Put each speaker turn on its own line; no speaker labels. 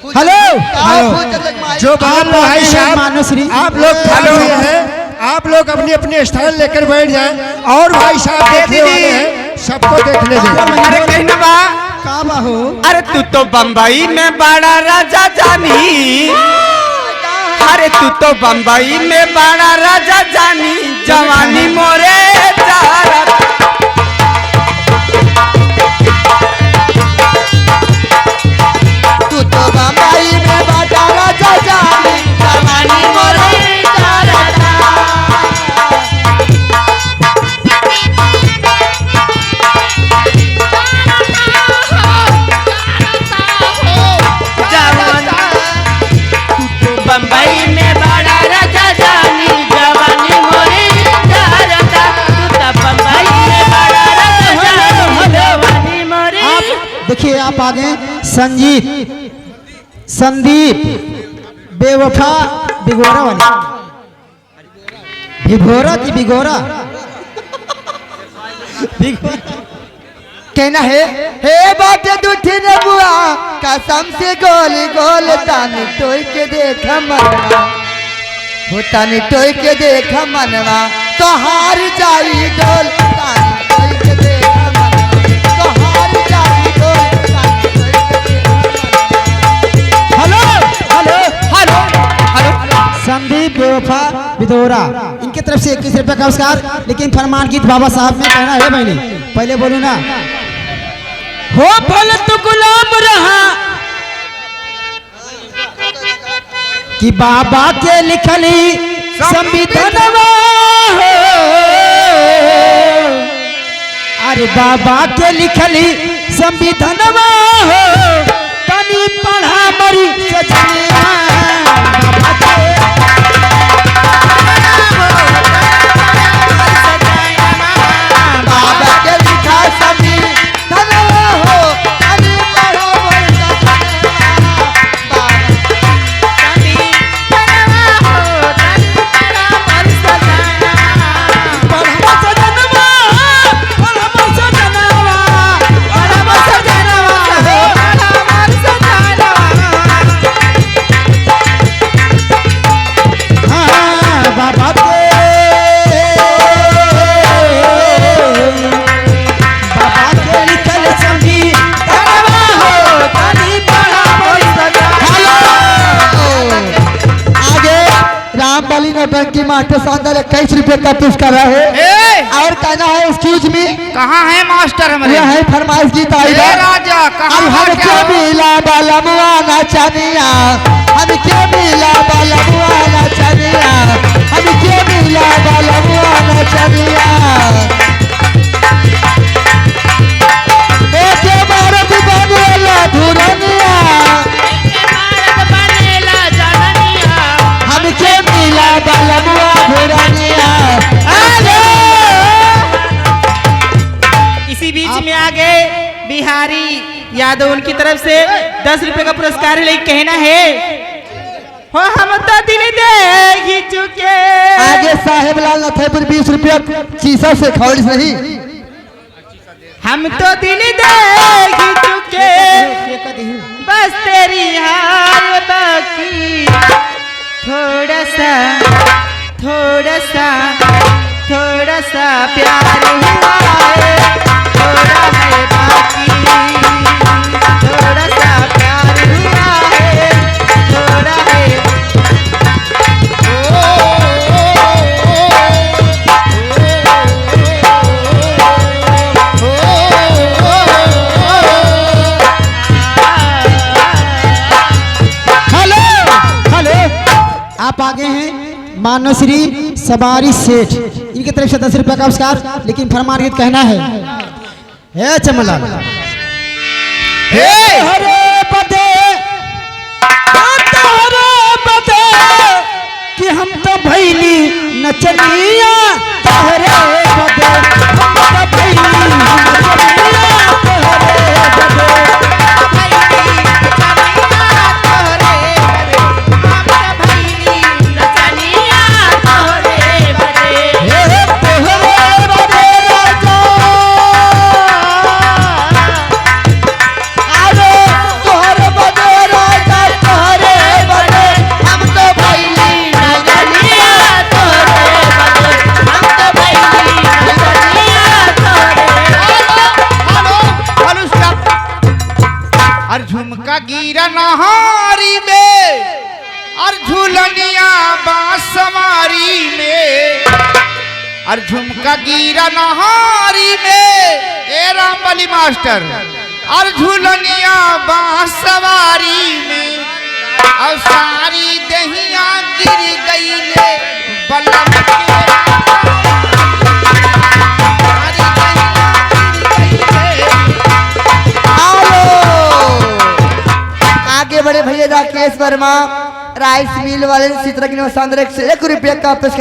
Hello
जो बात भाई साहब आप लोग हेलो है, आप लोग अपनी अपनी स्थान लेकर बैठ जाएं और भाई साहब देखने वाले हैं, सबको देखने दें।
अरे कहना बा
का बाहू
अरे तू तो बम्बई में बड़ा राजा जानी, अरे तू तो बम्बई में बड़ा राजा जानी, जवानी मोरे चारा
तू तो बम्बई में बड़ा राजा जानी, जवानी मोरे चारा
बम्बई में बड़ा राजा जानी, जवानी मोरे चारा तू तो बम्बई में बड़ा राजा जानी, जवानी मोरे।
देखिए आप आगे संजीत संदीप बेवफा बिगोरा वाली भिगोरा की बिगोरा
कहना है हे बाटे दूठी ने बुआ कसम से गोल गोल तानी टोई के देखा मनवा, हो तानी टोई के देखा मनवा, तो हार जाई डोल तानी टोई के देखा मनवा, तो हार जाई डोल तानी टोई के देखा मनवा।
हेलो हेलो
हेलो
संदीप बेवफा बिदोरा इनके तरफ से 21 रुपये का पुरस्कार। लेकिन फरमान गीत बाबा साहब में कहना है बहनी, पहले बोलू ना हो फल तू गुलाम रहा कि बाबा के लिखली संविधानवा हो, अरे बाबा के लिखली संविधानवा हो, तनी पढ़ा मरी सजनिया बाबा के
बाबा के लिखा सभी धनवा हो, तनी पढ़ो बोलता की मास्टर शानदार 21 रुपए का पुरस्कार है। और कहना है एक्सक्यूज मी,
कहाँ है मास्टर हमारे?
यह है फरमाइश गीत आई है
राजा कहाँ
हम क्यों मिला बाला मुआना चनिया, हम क्यों मिला बाला मुआना चनिया, हम क्यों मिला बाला मुआना चनिया, एके मारत बनेला धुरनिया, हम क्यों मिला बाला मुआ धुरनिया।
इसी बीच में आगे बिहारी यादव उनकी तरफ से 10 रुपए का पुरस्कार है। लेकिन कहना है हो हम तो दिल दे ही चुके,
आगे साहेब लाल नथेपुर 20 रुपया चीसा से खौड़ी नहीं,
हम तो दिल दे ही चुके, बस तेरी हार बाकी, थोड़ा सा थोड़ा सा थोड़ा सा प्यार हुआ है, थोड़ा है बाकी, थोड़ा सा प्यार हुआ है, थोड़ा है
हेलो हेलो आप आगे हैं मानवश्री सवारी सेठ इनकी तरफ से 10 रुपए का पुरस्कार। लेकिन फरमान गीत कहना है हे चमला हरे बदे बदे कि हम तो भैली नचनिया तोहरे बदे, हम तो भैली नचनिया तोहरे बदे।
झुमका गिरा नहारी में और झूलनिया बांसवारी में और झुमका गिरा नहारी में ए रामबली मास्टर और झूलनिया बांसवारी में और सारी दहिया गिर गई ले बलम के सारी दहिया गिर गई ले।
आओ आगे बड़े भैया राकेश वर्मा राइस मिल वाले चित्र की 101 रुपया का पेश